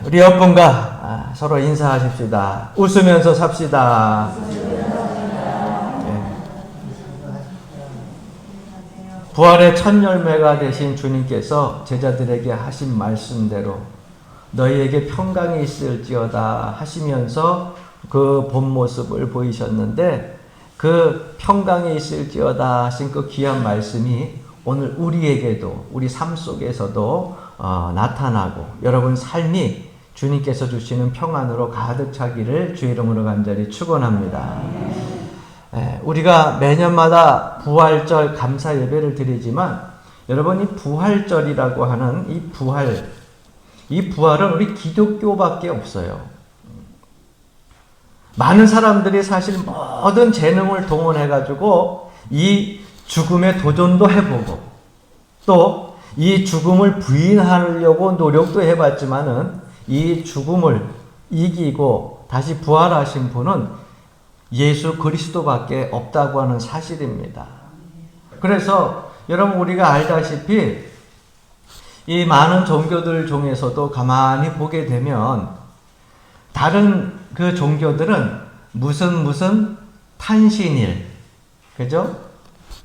우리 옆분과 서로 인사하십시다. 웃으면서 삽시다. 부활의 첫 열매가 되신 주님께서 제자들에게 하신 말씀대로 너희에게 평강이 있을지어다 하시면서 그 본 모습을 보이셨는데, 그 평강이 있을지어다 하신 그 귀한 말씀이 오늘 우리에게도, 우리 삶 속에서도 나타나고 여러분 삶이 주님께서 주시는 평안으로 가득 차기를 주의 이름으로 간절히 축원합니다. 우리가 매년마다 부활절 감사 예배를 드리지만 여러분, 이 부활절이라고 하는 이 부활은 우리 기독교밖에 없어요. 많은 사람들이 사실 모든 재능을 동원해가지고 이 죽음에 도전도 해보고 또 이 죽음을 부인하려고 노력도 해봤지만은 이 죽음을 이기고 다시 부활하신 분은 예수 그리스도밖에 없다고 하는 사실입니다. 그래서 여러분, 우리가 알다시피 이 많은 종교들 중에서도 가만히 보게 되면 다른 그 종교들은 무슨 탄신일, 그죠?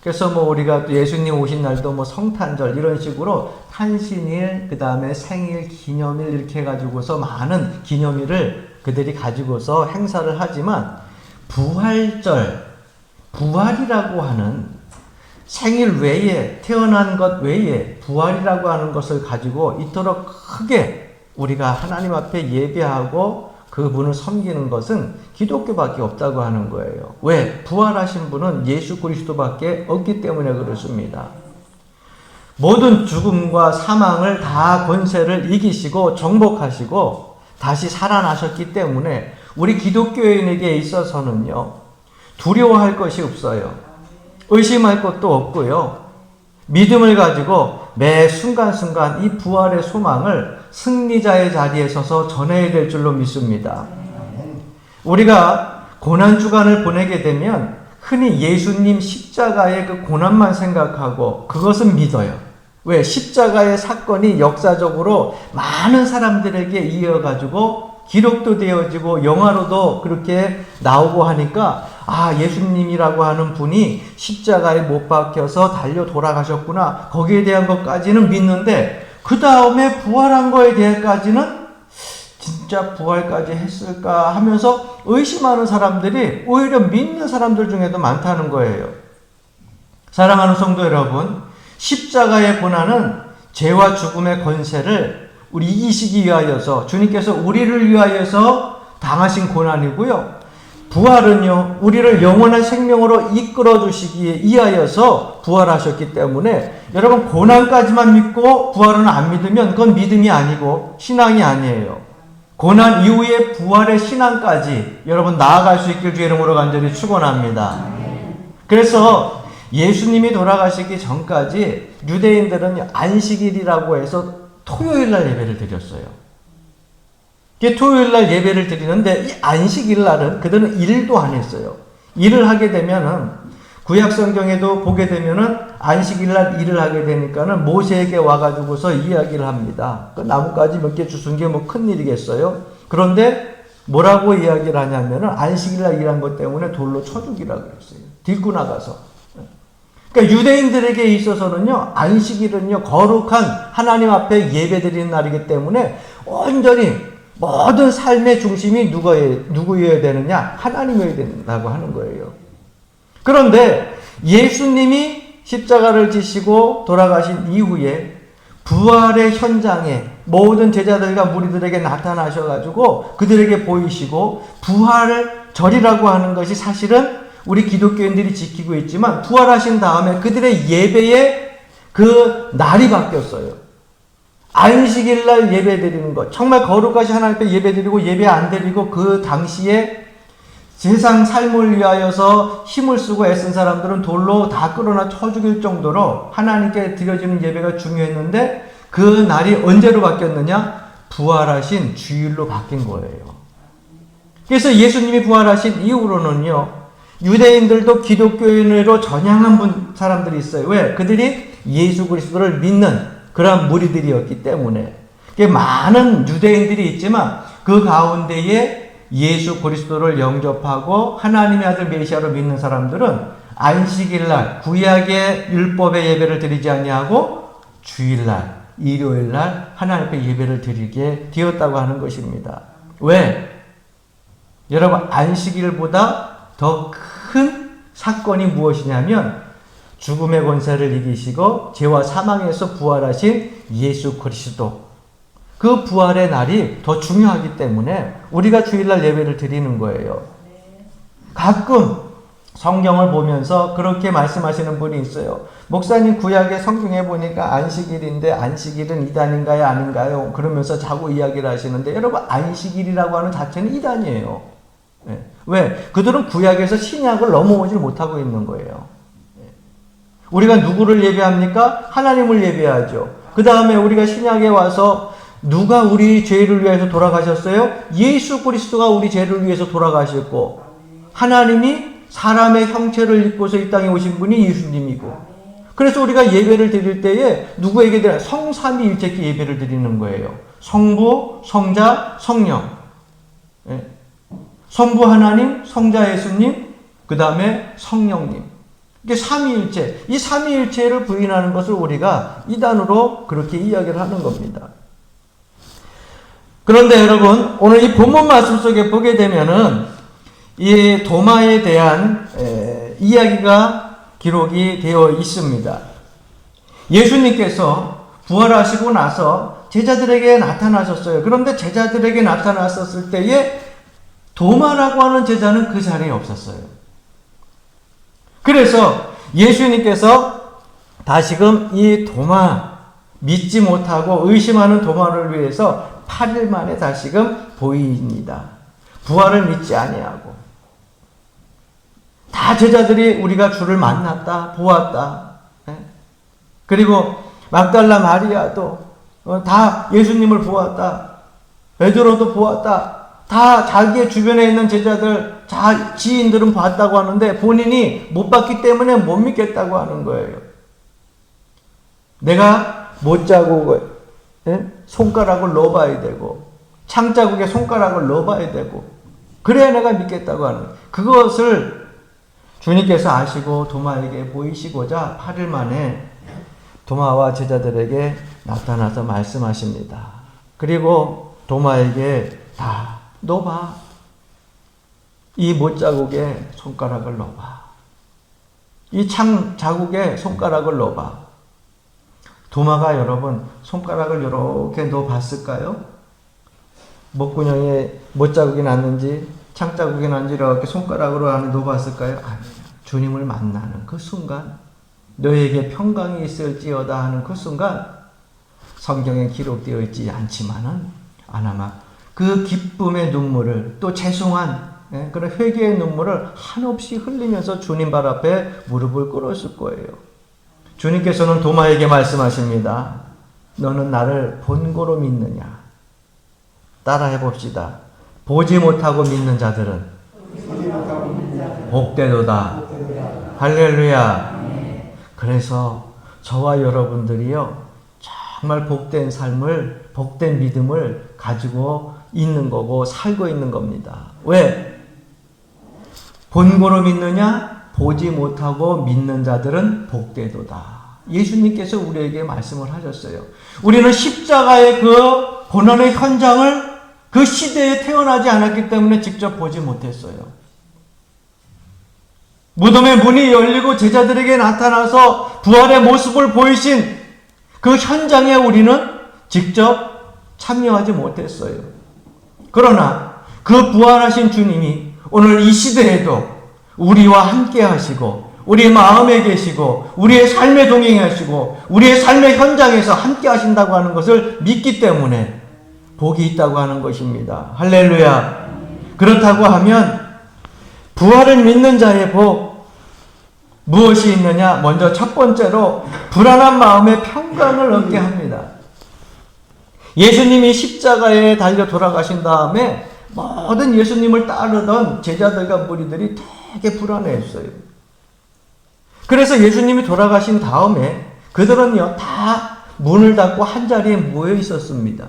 그래서 우리가 또 예수님 오신 날도 성탄절 이런 식으로 탄신일, 그 다음에 생일, 기념일 이렇게 해가지고서 많은 기념일을 그들이 가지고서 행사를 하지만 부활절, 부활이라고 하는 생일 외에, 태어난 것 외에 부활이라고 하는 것을 가지고 이토록 크게 우리가 하나님 앞에 예배하고 그분을 섬기는 것은 기독교밖에 없다고 하는 거예요. 왜? 부활하신 분은 예수 그리스도밖에 없기 때문에 그렇습니다. 모든 죽음과 사망을 다 권세를 이기시고 정복하시고 다시 살아나셨기 때문에 우리 기독교인에게 있어서는요, 두려워할 것이 없어요. 의심할 것도 없고요. 믿음을 가지고 매 순간순간 이 부활의 소망을 승리자의 자리에 서서 전해야 될 줄로 믿습니다. 우리가 고난주간을 보내게 되면 흔히 예수님 십자가의 그 고난만 생각하고 그것은 믿어요. 왜? 십자가의 사건이 역사적으로 많은 사람들에게 이어가지고 기록도 되어지고 영화로도 그렇게 나오고 하니까 예수님이라고 하는 분이 십자가에 못 박혀서 달려 돌아가셨구나, 거기에 대한 것까지는 믿는데 그 다음에 부활한 거에 대해까지는 진짜 부활까지 했을까 하면서 의심하는 사람들이 오히려 믿는 사람들 중에도 많다는 거예요. 사랑하는 성도 여러분, 십자가의 고난은 죄와 죽음의 권세를 우리 이기시기 위하여서, 주님께서 우리를 위하여서 당하신 고난이고요. 부활은요, 우리를 영원한 생명으로 이끌어 주시기 위하여서 부활하셨기 때문에 여러분, 고난까지만 믿고 부활은 안 믿으면 그건 믿음이 아니고 신앙이 아니에요. 고난 이후에 부활의 신앙까지 여러분 나아갈 수 있길 주의 이름으로 간절히 축원합니다. 그래서 예수님이 돌아가시기 전까지 유대인들은 안식일이라고 해서 토요일날 예배를 드렸어요. 토요일날 예배를 드리는데 이 안식일날은 그들은 일도 안 했어요. 일을 하게 되면은 구약성경에도 보게 되면은 안식일날 일을 하게 되니까는 모세에게 와가지고서 이야기를 합니다. 그 나뭇가지 몇 개 주순 게 큰일이겠어요? 그런데 뭐라고 이야기를 하냐면은 안식일날 일한 것 때문에 돌로 쳐 죽이라고 했어요. 딛고 나가서. 그러니까 유대인들에게 있어서는요, 안식일은요, 거룩한 하나님 앞에 예배드리는 날이기 때문에 온전히 모든 삶의 중심이 누구여야 되느냐? 하나님이어야 된다고 하는 거예요. 그런데 예수님이 십자가를 지시고 돌아가신 이후에 부활의 현장에 모든 제자들과 무리들에게 나타나셔가지고 그들에게 보이시고, 부활절이라고 하는 것이 사실은 우리 기독교인들이 지키고 있지만 부활하신 다음에 그들의 예배의 그 날이 바뀌었어요. 안식일날 예배 드리는 것, 정말 거룩하신 하나님 앞에 예배 드리고 예배 안 드리고 그 당시에 세상 삶을 위하여서 힘을 쓰고 애쓴 사람들은 돌로 다 끌어나 쳐 죽일 정도로 하나님께 드려지는 예배가 중요했는데 그 날이 언제로 바뀌었느냐? 부활하신 주일로 바뀐 거예요. 그래서 예수님이 부활하신 이후로는요, 유대인들도 기독교인으로 전향한 사람들이 있어요. 왜? 그들이 예수 그리스도를 믿는 그러한 무리들이었기 때문에. 많은 유대인들이 있지만 그 가운데에 예수 그리스도를 영접하고 하나님의 아들 메시아로 믿는 사람들은 안식일날 구약의 율법의 예배를 드리지 아니하고 주일날, 일요일날 하나님 앞에 예배를 드리게 되었다고 하는 것입니다. 왜? 여러분, 안식일보다 더 큰 사건이 무엇이냐면 죽음의 권세를 이기시고 죄와 사망에서 부활하신 예수 그리스도, 그 부활의 날이 더 중요하기 때문에 우리가 주일날 예배를 드리는 거예요. 가끔 성경을 보면서 그렇게 말씀하시는 분이 있어요. 목사님, 구약의 성경에 보니까 안식일인데 안식일은 이단인가요 아닌가요? 그러면서 자꾸 이야기를 하시는데, 여러분, 안식일이라고 하는 자체는 이단이에요. 왜? 그들은 구약에서 신약을 넘어오질 못하고 있는 거예요. 우리가 누구를 예배합니까? 하나님을 예배하죠. 그 다음에 우리가 신약에 와서 누가 우리 죄를 위해서 돌아가셨어요? 예수 그리스도가 우리 죄를 위해서 돌아가셨고, 하나님이 사람의 형체를 입고서 이 땅에 오신 분이 예수님이고, 그래서 우리가 예배를 드릴 때에 누구에게 드려요? 성삼위일체께 예배를 드리는 거예요. 성부, 성자, 성령. 성부 하나님, 성자 예수님, 그 다음에 성령님. 이게 삼위일체. 이 삼위일체를 부인하는 것을 우리가 이단으로 그렇게 이야기를 하는 겁니다. 그런데 여러분, 오늘 이 본문 말씀 속에 보게 되면은 이 도마에 대한 이야기가 기록이 되어 있습니다. 예수님께서 부활하시고 나서 제자들에게 나타나셨어요. 그런데 제자들에게 나타났었을 때에 도마라고 하는 제자는 그 자리에 없었어요. 그래서 예수님께서 다시금 이 도마, 믿지 못하고 의심하는 도마를 위해서 8일 만에 다시금 보입니다. 부활을 믿지 아니하고. 다 제자들이 우리가 주를 만났다, 보았다. 그리고 막달라 마리아도 다 예수님을 보았다. 베드로도 보았다. 다 자기의 주변에 있는 제자들, 지인들은 봤다고 하는데 본인이 못 봤기 때문에 못 믿겠다고 하는 거예요. 내가 못자국을 손가락을 넣어봐야 되고, 창자국에 손가락을 넣어봐야 되고, 그래야 내가 믿겠다고 하는 거예요. 그것을 주님께서 아시고 도마에게 보이시고자 8일 만에 도마와 제자들에게 나타나서 말씀하십니다. 그리고 도마에게 다 넣어봐. 이 못자국에 손가락을 넣어봐. 이 창 자국에 손가락을 넣어봐. 도마가 여러분 손가락을 이렇게 넣어봤을까요? 목구멍에 못자국이 났는지 창자국이 났는지 이렇게 손가락으로 안에 넣어봤을까요? 아니에요. 주님을 만나는 그 순간, 너에게 평강이 있을지어다 하는 그 순간, 성경에 기록되어 있지 않지만은 아마 그 기쁨의 눈물을, 또 죄송한 그런 회개의 눈물을 한없이 흘리면서 주님 발 앞에 무릎을 꿇었을 거예요. 주님께서는 도마에게 말씀하십니다. 너는 나를 본고로 믿느냐? 따라해 봅시다. 보지 못하고 믿는 자들은 복되도다. 할렐루야. 그래서 저와 여러분들이요, 정말 복된 삶을, 복된 믿음을 가지고 있는 거고 살고 있는 겁니다. 왜? 본고로 믿느냐? 보지 못하고 믿는 자들은 복되도다. 예수님께서 우리에게 말씀을 하셨어요. 우리는 십자가의 그 고난의 현장을 그 시대에 태어나지 않았기 때문에 직접 보지 못했어요. 무덤의 문이 열리고 제자들에게 나타나서 부활의 모습을 보이신 그 현장에 우리는 직접 참여하지 못했어요. 그러나 그 부활하신 주님이 오늘 이 시대에도 우리와 함께 하시고, 우리의 마음에 계시고, 우리의 삶에 동행하시고, 우리의 삶의 현장에서 함께 하신다고 하는 것을 믿기 때문에 복이 있다고 하는 것입니다. 할렐루야. 그렇다고 하면 부활을 믿는 자의 복 무엇이 있느냐? 먼저 첫 번째로 불안한 마음에 평강을 얻게 합니다. 예수님이 십자가에 달려 돌아가신 다음에 모든 예수님을 따르던 제자들과 무리들이 되게 불안해했어요. 그래서 예수님이 돌아가신 다음에 그들은요, 다 문을 닫고 한 자리에 모여 있었습니다.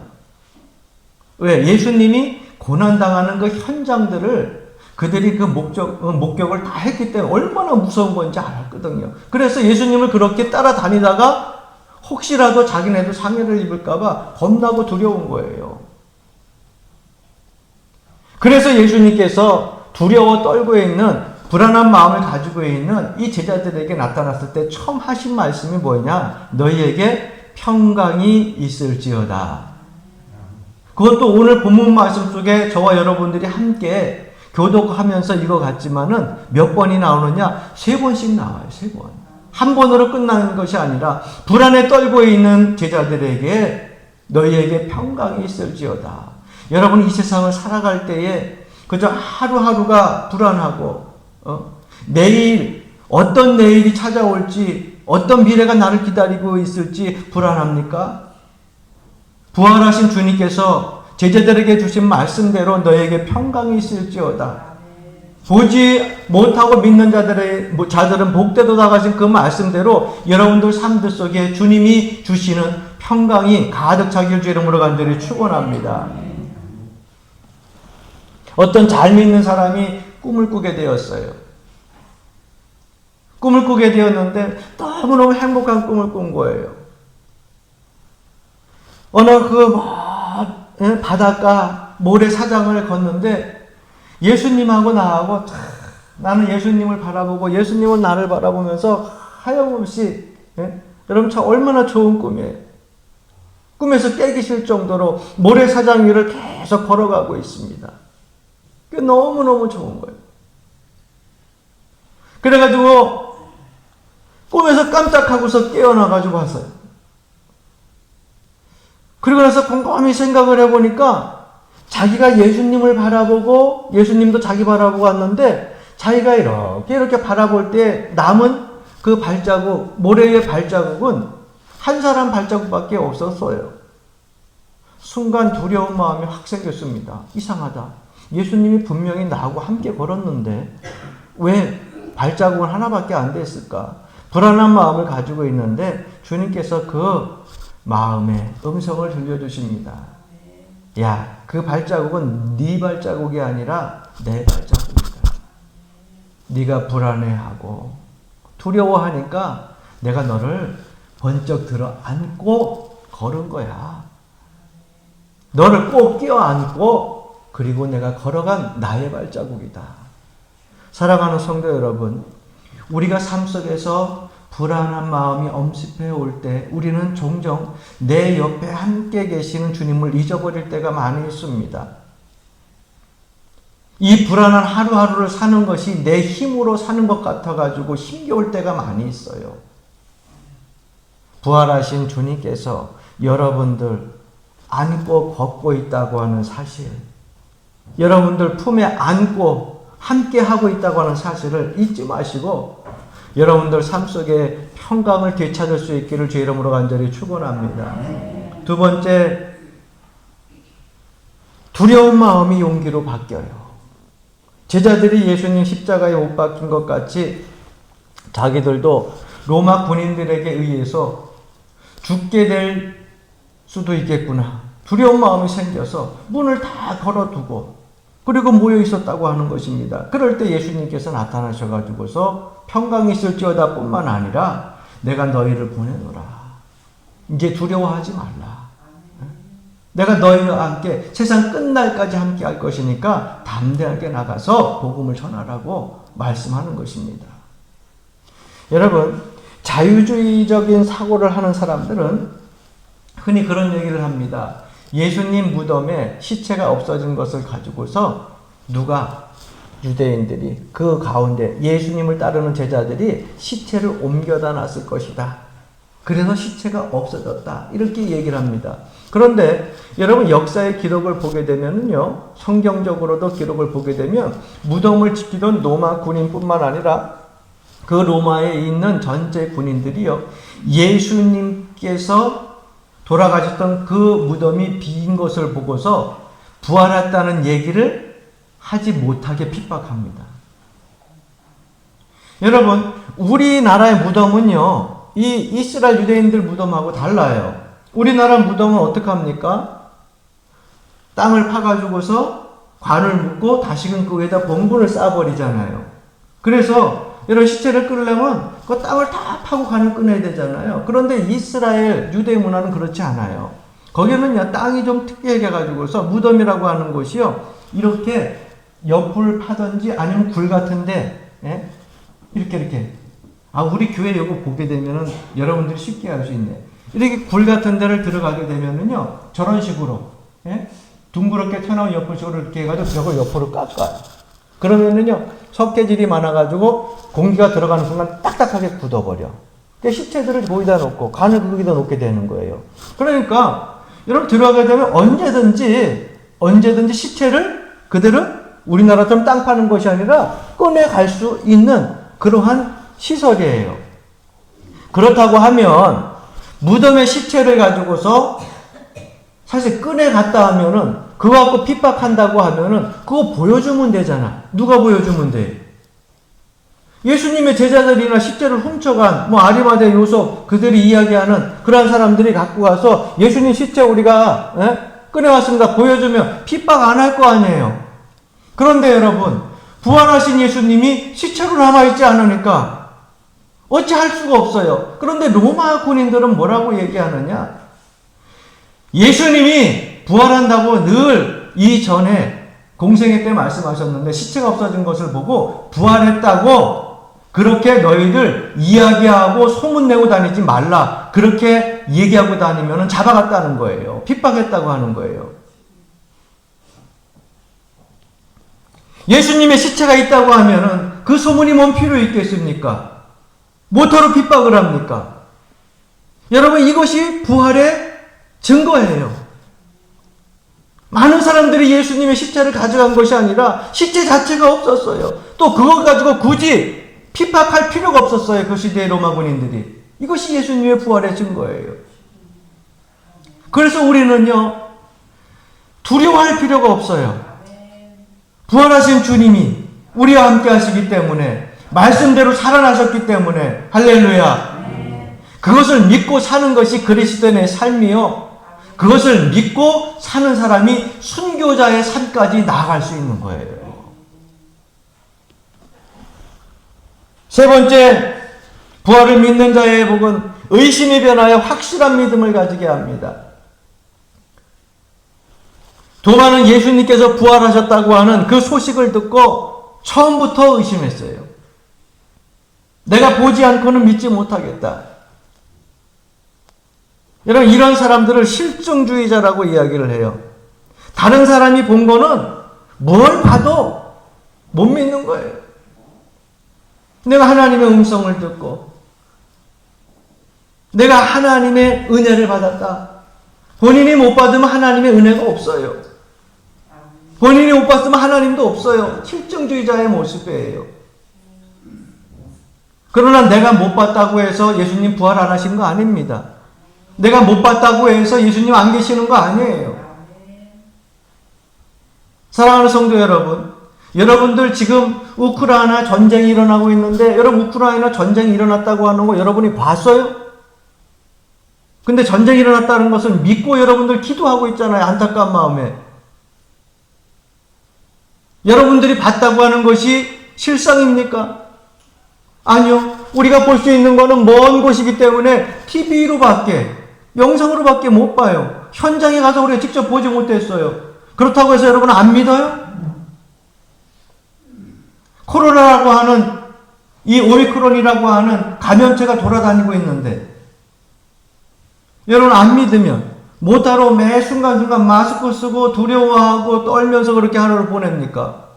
왜? 예수님이 고난당하는 그 현장들을 그들이 그 목격을 다 했기 때문에 얼마나 무서운 건지 알았거든요. 그래서 예수님을 그렇게 따라다니다가 혹시라도 자기네도 상해를 입을까봐 겁나고 두려운 거예요. 그래서 예수님께서 두려워 떨고 있는 불안한 마음을 가지고 있는 이 제자들에게 나타났을 때 처음 하신 말씀이 뭐냐? 너희에게 평강이 있을지어다. 그것도 오늘 본문 말씀 속에 저와 여러분들이 함께 교독하면서 읽어갔지만은 몇 번이 나오느냐? 3번씩 나와요. 3번. 한 번으로 끝나는 것이 아니라 불안에 떨고 있는 제자들에게 너희에게 평강이 있을지어다. 여러분 이 세상을 살아갈 때에 그저 하루하루가 불안하고 내일 어떤 내일이 찾아올지 어떤 미래가 나를 기다리고 있을지 불안합니까? 부활하신 주님께서 제자들에게 주신 말씀대로 너에게 평강이 있을지어다. 보지 못하고 믿는 자들은 복되도다 하신 그 말씀대로 여러분들 삶들 속에 주님이 주시는 평강이 가득 차길 주 이름으로 간절히 축원합니다. 어떤 잘 믿는 사람이 꿈을 꾸게 되었어요. 꿈을 꾸게 되었는데 너무너무 행복한 꿈을 꾼 거예요. 어느 바닷가 모래사장을 걷는데 예수님하고 나하고 나는 예수님을 바라보고 예수님은 나를 바라보면서 하염없이 여러분 참 얼마나 좋은 꿈이에요. 꿈에서 깨기 싫을 정도로 모래사장 위를 계속 걸어가고 있습니다. 너무너무 좋은 거예요. 그래가지고 꿈에서 깜짝하고서 깨어나가지고 왔어요. 그리고 나서 곰곰이 생각을 해보니까 자기가 예수님을 바라보고 예수님도 자기 바라보고 왔는데 자기가 이렇게 바라볼 때 남은 그 발자국, 모래의 발자국은 한 사람 발자국밖에 없었어요. 순간 두려운 마음이 확 생겼습니다. 이상하다. 예수님이 분명히 나하고 함께 걸었는데 왜 발자국은 하나밖에 안 됐을까? 불안한 마음을 가지고 있는데 주님께서 그 마음에 음성을 들려주십니다. 야, 그 발자국은 네 발자국이 아니라 내 발자국이다. 네가 불안해하고 두려워하니까 내가 너를 번쩍 들어 안고 걸은 거야. 너를 꼭 껴안고 그리고 내가 걸어간 나의 발자국이다. 사랑하는 성도 여러분, 우리가 삶 속에서 불안한 마음이 엄습해 올 때 우리는 종종 내 옆에 함께 계시는 주님을 잊어버릴 때가 많이 있습니다. 이 불안한 하루하루를 사는 것이 내 힘으로 사는 것 같아가지고 힘겨울 때가 많이 있어요. 부활하신 주님께서 여러분들 안고 걷고 있다고 하는 사실, 여러분들 품에 안고 함께 하고 있다고 하는 사실을 잊지 마시고 여러분들 삶 속에 평강을 되찾을 수 있기를 주 이름으로 간절히 축원합니다. 두 번째, 두려운 마음이 용기로 바뀌어요. 제자들이 예수님 십자가에 못 박힌 것 같이 자기들도 로마 군인들에게 의해서 죽게 될 수도 있겠구나. 두려운 마음이 생겨서 문을 다 걸어두고 그리고 모여 있었다고 하는 것입니다. 그럴 때 예수님께서 나타나셔가지고서 평강이 있을지어다 뿐만 아니라 내가 너희를 보내노라. 이제 두려워하지 말라. 내가 너희와 함께 세상 끝날까지 함께 할 것이니까 담대하게 나가서 복음을 전하라고 말씀하는 것입니다. 여러분, 자유주의적인 사고를 하는 사람들은 흔히 그런 얘기를 합니다. 예수님 무덤에 시체가 없어진 것을 가지고서 유대인들이 그 가운데 예수님을 따르는 제자들이 시체를 옮겨다 놨을 것이다. 그래서 시체가 없어졌다. 이렇게 얘기를 합니다. 그런데 여러분 역사의 기록을 보게 되면요, 성경적으로도 기록을 보게 되면 무덤을 지키던 로마 군인뿐만 아니라 그 로마에 있는 전체 군인들이요, 예수님께서 돌아가셨던 그 무덤이 빈 것을 보고서 부활했다는 얘기를 하지 못하게 핍박합니다. 여러분, 우리나라의 무덤은요, 이 이스라엘 유대인들 무덤하고 달라요. 우리나라 무덤은 어떻게 합니까? 땅을 파가지고서 관을 묶고 다시금 그 위에다 봉분을 쌓아버리잖아요. 그래서 이런 시체를 끌려면 그 땅을 다 파고 관을 꺼내야 되잖아요. 그런데 이스라엘 유대 문화는 그렇지 않아요. 거기는요, 땅이 좀 특이하게 해가지고서 무덤이라고 하는 곳이요, 이렇게 옆을 파든지 아니면 굴 같은데, 예? 이렇게. 우리 교회 이거 보게 되면은 여러분들이 쉽게 알 수 있네. 이렇게 굴 같은 데를 들어가게 되면은요, 저런 식으로, 예? 둥그렇게 튀어나온 옆을 식으로 이렇게 해가지고 저걸 옆으로 깎아요. 그러면은요, 석회질이 많아가지고 공기가 들어가는 순간 딱딱하게 굳어버려. 그러니까 시체들을 거기다 놓고 간을 거기다 놓게 되는 거예요. 그러니까 여러분 들어가게 되면 언제든지 시체를 그대로 우리나라처럼 땅 파는 것이 아니라 꺼내갈 수 있는 그러한 시설이에요. 그렇다고 하면 무덤의 시체를 가지고서 사실 꺼내갔다 하면은 그거 갖고 핍박한다고 하면은 그거 보여주면 되잖아. 누가 보여주면 돼? 예수님의 제자들이나 시체를 훔쳐간 아리마대 요소 그들이 이야기하는 그런 사람들이 갖고 가서 예수님 시체 우리가 꺼내왔습니다 보여주면 핍박 안 할 거 아니에요. 그런데 여러분, 부활하신 예수님이 시체로 남아있지 않으니까 어찌 할 수가 없어요. 그런데 로마 군인들은 뭐라고 얘기하느냐? 예수님이 부활한다고 늘 이전에 공생애 때 말씀하셨는데 시체가 없어진 것을 보고 부활했다고 그렇게 너희들 이야기하고 소문내고 다니지 말라. 그렇게 얘기하고 다니면 잡아갔다는 거예요. 핍박했다고 하는 거예요. 예수님의 시체가 있다고 하면은 그 소문이 뭔 필요 있겠습니까? 뭐터로 핍박을 합니까? 여러분, 이것이 부활의 증거예요. 많은 사람들이 예수님의 시체를 가져간 것이 아니라 시체 자체가 없었어요. 또 그걸 가지고 굳이 핍박할 필요가 없었어요. 그 시대의 로마 군인들이. 이것이 예수님의 부활의 증거예요. 그래서 우리는요, 두려워할 필요가 없어요. 부활하신 주님이 우리와 함께 하시기 때문에, 말씀대로 살아나셨기 때문에, 할렐루야. 그것을 믿고 사는 것이 그리스도인의 삶이요, 그것을 믿고 사는 사람이 순교자의 삶까지 나아갈 수 있는 거예요. 세 번째, 부활을 믿는 자의 복은 의심이 변하여 확실한 믿음을 가지게 합니다. 도마는 예수님께서 부활하셨다고 하는 그 소식을 듣고 처음부터 의심했어요. 내가 보지 않고는 믿지 못하겠다. 여러분, 이런 사람들을 실증주의자라고 이야기를 해요. 다른 사람이 본 거는 뭘 봐도 못 믿는 거예요. 내가 하나님의 음성을 듣고 내가 하나님의 은혜를 받았다. 본인이 못 받으면 하나님의 은혜가 없어요. 본인이 못 받으면 하나님도 없어요. 실증주의자의 모습이에요. 그러나 내가 못 봤다고 해서 예수님 부활 안 하신 거 아닙니다. 내가 못 봤다고 해서 예수님 안 계시는 거 아니에요. 사랑하는 성도 여러분, 여러분들 지금 우크라이나 전쟁이 일어나고 있는데 여러분 우크라이나 전쟁이 일어났다고 하는 거 여러분이 봤어요? 근데 전쟁이 일어났다는 것은 믿고 여러분들 기도하고 있잖아요. 안타까운 마음에. 여러분들이 봤다고 하는 것이 실상입니까? 아니요. 우리가 볼 수 있는 거는 먼 곳이기 때문에 TV로밖에, 영상으로밖에 못 봐요. 현장에 가서 우리가 직접 보지 못했어요. 그렇다고 해서 여러분 안 믿어요? 코로나라고 하는, 이 오미크론이라고 하는 감염체가 돌아다니고 있는데 여러분 안 믿으면 뭐하러 매 순간순간 마스크 쓰고 두려워하고 떨면서 그렇게 하루를 보냅니까?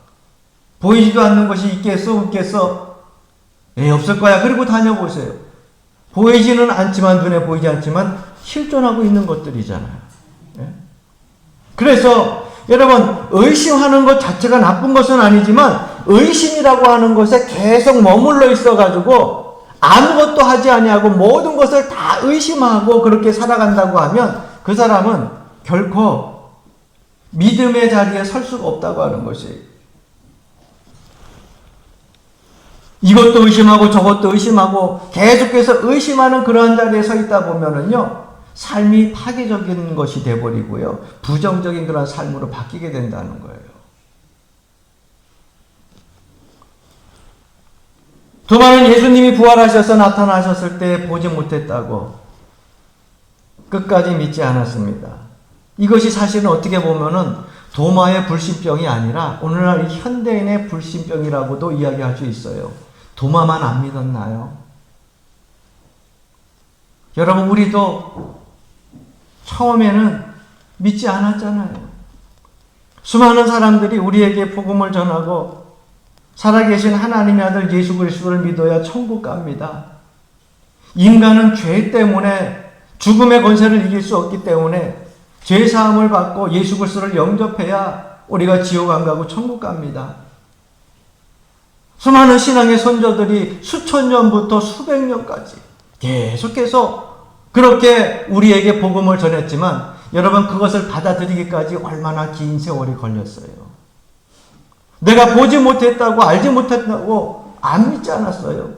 보이지도 않는 것이 있겠어 없겠어? 없을 거야. 그리고 다녀보세요. 보이지는 않지만, 눈에 보이지 않지만 실존하고 있는 것들이잖아요. 그래서 여러분, 의심하는 것 자체가 나쁜 것은 아니지만 의심이라고 하는 것에 계속 머물러 있어가지고 아무것도 하지 아니하고 모든 것을 다 의심하고 그렇게 살아간다고 하면 그 사람은 결코 믿음의 자리에 설 수가 없다고 하는 것이에요. 이것도 의심하고 저것도 의심하고 계속해서 의심하는 그러한 자리에 서 있다 보면은요, 삶이 파괴적인 것이 돼버리고요. 부정적인 그런 삶으로 바뀌게 된다는 거예요. 도마는 예수님이 부활하셔서 나타나셨을 때 보지 못했다고 끝까지 믿지 않았습니다. 이것이 사실은 어떻게 보면은 도마의 불신병이 아니라 오늘날 현대인의 불신병이라고도 이야기할 수 있어요. 도마만 안 믿었나요? 여러분, 우리도 처음에는 믿지 않았잖아요. 수많은 사람들이 우리에게 복음을 전하고 살아계신 하나님의 아들 예수 그리스도를 믿어야 천국 갑니다. 인간은 죄 때문에 죽음의 권세를 이길 수 없기 때문에 죄 사함을 받고 예수 그리스도를 영접해야 우리가 지옥 안 가고 천국 갑니다. 수많은 신앙의 선조들이 수천 년부터 수백 년까지 계속해서 그렇게 우리에게 복음을 전했지만 여러분, 그것을 받아들이기까지 얼마나 긴 세월이 걸렸어요. 내가 보지 못했다고, 알지 못했다고 안 믿지 않았어요.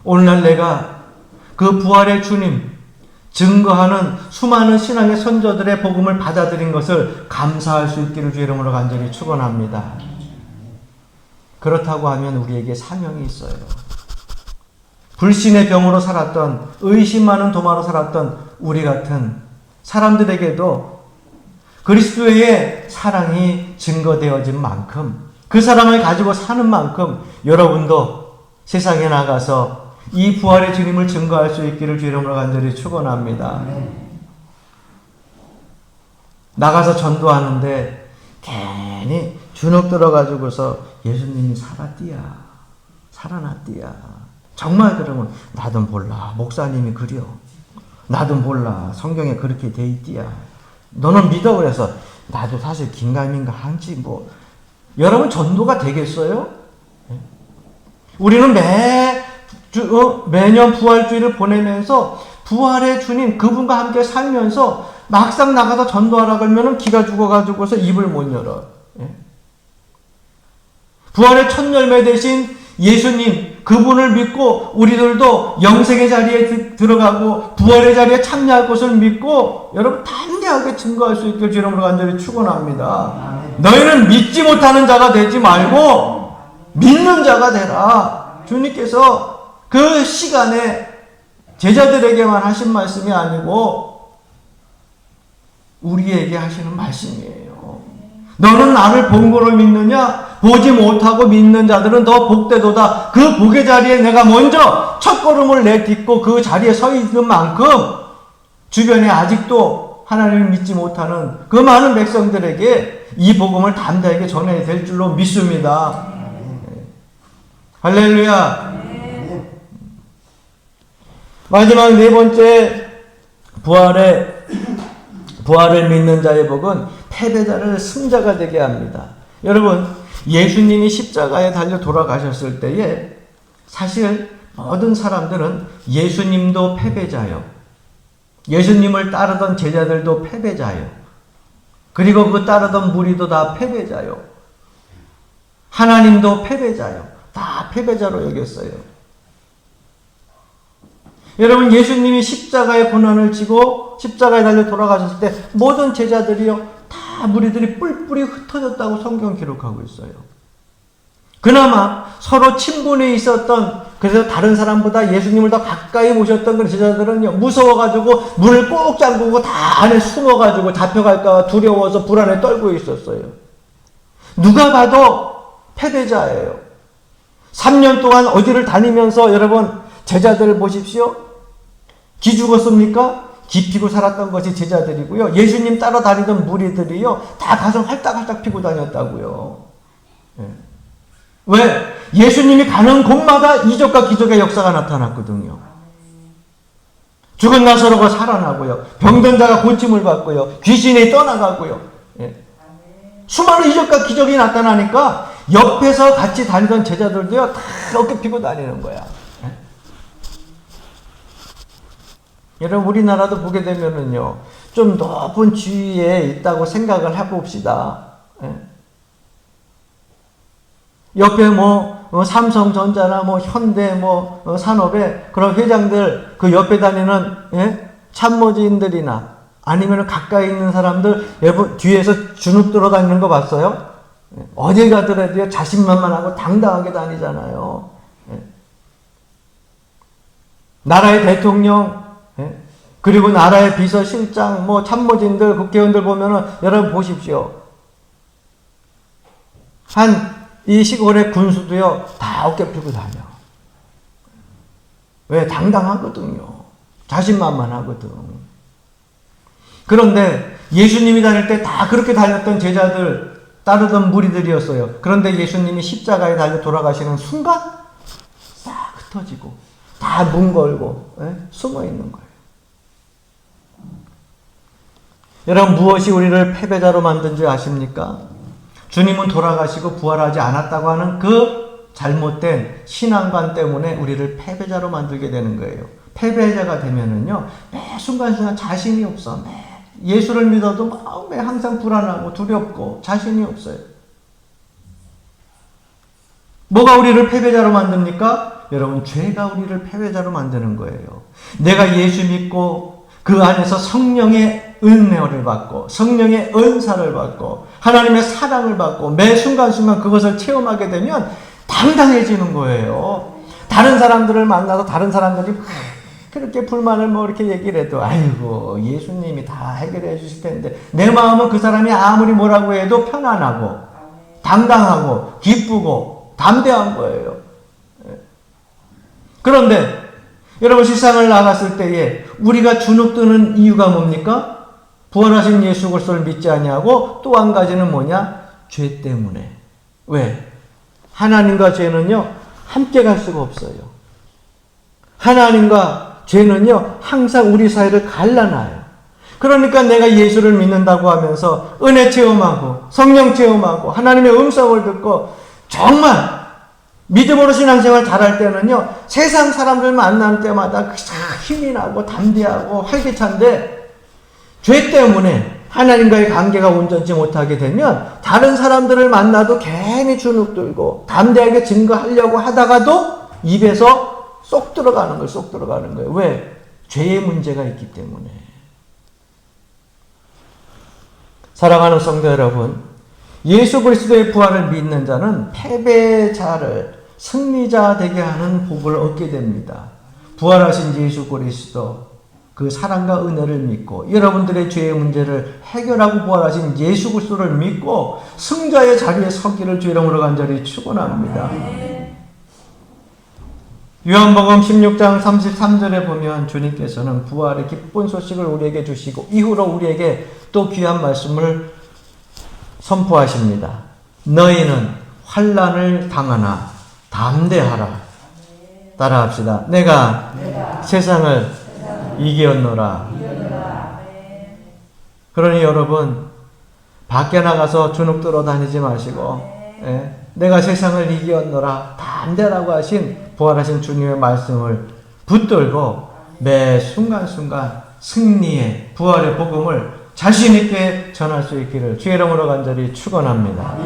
오늘날 내가 그 부활의 주님 증거하는 수많은 신앙의 선조들의 복음을 받아들인 것을 감사할 수 있기를 주 이름으로 간절히 축원합니다. 그렇다고 하면 우리에게 사명이 있어요. 불신의 병으로 살았던, 의심 많은 도마로 살았던 우리 같은 사람들에게도 그리스도의 사랑이 증거되어진 만큼, 그 사랑을 가지고 사는 만큼 여러분도 세상에 나가서 이 부활의 주님을 증거할 수 있기를 주 이름으로 간절히 축원합니다. 나가서 전도하는데 괜히 주눅 들어가지고서 예수님이 살아났디야. 정말 그러면 나도 몰라. 목사님이 그려. 나도 몰라. 성경에 그렇게 돼 있디야. 너는 믿어. 그래서 나도 사실 긴가민가 한지 뭐. 여러분, 전도가 되겠어요? 우리는 매년 부활주의를 보내면서 부활의 주님 그분과 함께 살면서 막상 나가서 전도하라 그러면 기가 죽어가지고서 입을 못 열어. 부활의 첫 열매 대신 예수님 그분을 믿고 우리들도 영생의 자리에 들어가고 부활의 자리에 참여할 것을 믿고 여러분 담대하게 증거할 수 있길 주님으로 간절히 축원합니다. 너희는 믿지 못하는 자가 되지 말고 믿는 자가 되라. 주님께서 그 시간에 제자들에게만 하신 말씀이 아니고 우리에게 하시는 말씀이에요. 너는 나를 본 거로 믿느냐? 보지 못하고 믿는 자들은 더 복되도다. 그 복의 자리에 내가 먼저 첫걸음을 내딛고 그 자리에 서 있는 만큼 주변에 아직도 하나님을 믿지 못하는 그 많은 백성들에게 이 복음을 담대하게 전해야 될 줄로 믿습니다. 할렐루야. 마지막 네 번째 부활을 믿는 자의 복은 패배자를 승자가 되게 합니다. 여러분, 예수님이 십자가에 달려 돌아가셨을 때에 사실 모든 사람들은 예수님도 패배자요. 예수님을 따르던 제자들도 패배자요. 그리고 그 따르던 무리도 다 패배자요. 하나님도 패배자요. 다 패배자로 여겼어요. 여러분, 예수님이 십자가의 고난을 지고 십자가에 달려 돌아가셨을 때 모든 제자들이요, 다 무리들이 뿔뿔이 흩어졌다고 성경 기록하고 있어요. 그나마 서로 친분이 있었던, 그래서 다른 사람보다 예수님을 더 가까이 모셨던 그 제자들은요, 무서워가지고 문을 꼭 잠그고 다 안에 숨어가지고 잡혀갈까 두려워서 불안에 떨고 있었어요. 누가 봐도 패배자예요. 3년 동안 어디를 다니면서 여러분 제자들을 보십시오. 기죽었습니까? 기피고 살았던 것이 제자들이고요. 예수님 따라다니던 무리들이요, 다 가슴 활딱활딱 피고 다녔다고요. 왜? 예수님이 가는 곳마다 이적과 기적의 역사가 나타났거든요. 죽은 나사로가 살아나고요. 병든 자가 고침을 받고요. 귀신이 떠나가고요. 수많은 이적과 기적이 나타나니까 옆에서 같이 다니던 제자들도요, 다 어깨 피고 다니는 거야. 여러분, 우리나라도 보게 되면은요, 좀 높은 지위에 있다고 생각을 해봅시다. 옆에 뭐 삼성전자나 현대 산업의 그런 회장들 그 옆에 다니는 참모진들이나 아니면 가까이 있는 사람들 여러분 뒤에서 주눅 들어 다니는 거 봤어요? 어디 가더라도 자신만만하고 당당하게 다니잖아요. 나라의 대통령, 그리고 나라의 비서실장, 참모진들, 국회의원들 보면은 여러분 보십시오. 이 시골의 군수도요, 다 어깨 펴고 다녀. 왜? 당당하거든요. 자신만만하거든. 그런데 예수님이 다닐 때 다 그렇게 다녔던 제자들, 따르던 무리들이었어요. 그런데 예수님이 십자가에 달려 돌아가시는 순간 싹 흩어지고 다 문 걸고 숨어 있는 거예요. 여러분 무엇이 우리를 패배자로 만든 줄 아십니까? 주님은 돌아가시고 부활하지 않았다고 하는 그 잘못된 신앙관 때문에 우리를 패배자로 만들게 되는 거예요. 패배자가 되면은요, 매 순간순간 자신이 없어. 예수를 믿어도 마음에 항상 불안하고 두렵고 자신이 없어요. 뭐가 우리를 패배자로 만듭니까? 여러분, 죄가 우리를 패배자로 만드는 거예요. 내가 예수 믿고 그 안에서 성령의 은혜를 받고 성령의 은사를 받고 하나님의 사랑을 받고 매 순간순간 그것을 체험하게 되면 당당해지는 거예요. 다른 사람들을 만나서 다른 사람들이 그렇게 불만을 이렇게 얘기를 해도 아이고 예수님이 다 해결해 주실 텐데 내 마음은 그 사람이 아무리 뭐라고 해도 편안하고 당당하고 기쁘고 담대한 거예요. 그런데 여러분 세상을 나갔을 때에 우리가 주눅드는 이유가 뭡니까? 부활하신 예수 그리스도를 믿지 아니하고 또 한 가지는 뭐냐? 죄 때문에. 왜? 하나님과 죄는요 함께 갈 수가 없어요. 하나님과 죄는요 항상 우리 사이를 갈라놔요. 그러니까 내가 예수를 믿는다고 하면서 은혜 체험하고 성령 체험하고 하나님의 음성을 듣고 정말 믿음으로 신앙생활 잘할 때는요 세상 사람들 만날 때마다 힘이 나고 담대하고 활기찬데 죄 때문에 하나님과의 관계가 온전치 못하게 되면 다른 사람들을 만나도 괜히 주눅 들고 담대하게 증거하려고 하다가도 입에서 쏙 들어가는 거예요. 왜? 죄의 문제가 있기 때문에. 사랑하는 성도 여러분, 예수 그리스도의 부활을 믿는 자는 패배자를 승리자 되게 하는 복을 얻게 됩니다. 부활하신 예수 그리스도 그 사랑과 은혜를 믿고 여러분들의 죄의 문제를 해결하고 부활하신 예수 그리스도를 믿고 승자의 자리에 서기를 주 이름으로 간절히 축원합니다. 요한복음 16장 33절에 보면 주님께서는 부활의 기쁜 소식을 우리에게 주시고 이후로 우리에게 또 귀한 말씀을 선포하십니다. 너희는 환난을 당하나 담대하라. 따라합시다. 내가 세상을 이겼노라. 그러니 여러분 밖에 나가서 주눅 들어 다니지 마시고 내가 세상을 이겼노라 담대라고 하신 부활하신 주님의 말씀을 붙들고 매 순간순간 승리의 부활의 복음을 자신 있게 전할 수 있기를 주의 이름으로 간절히 축원합니다.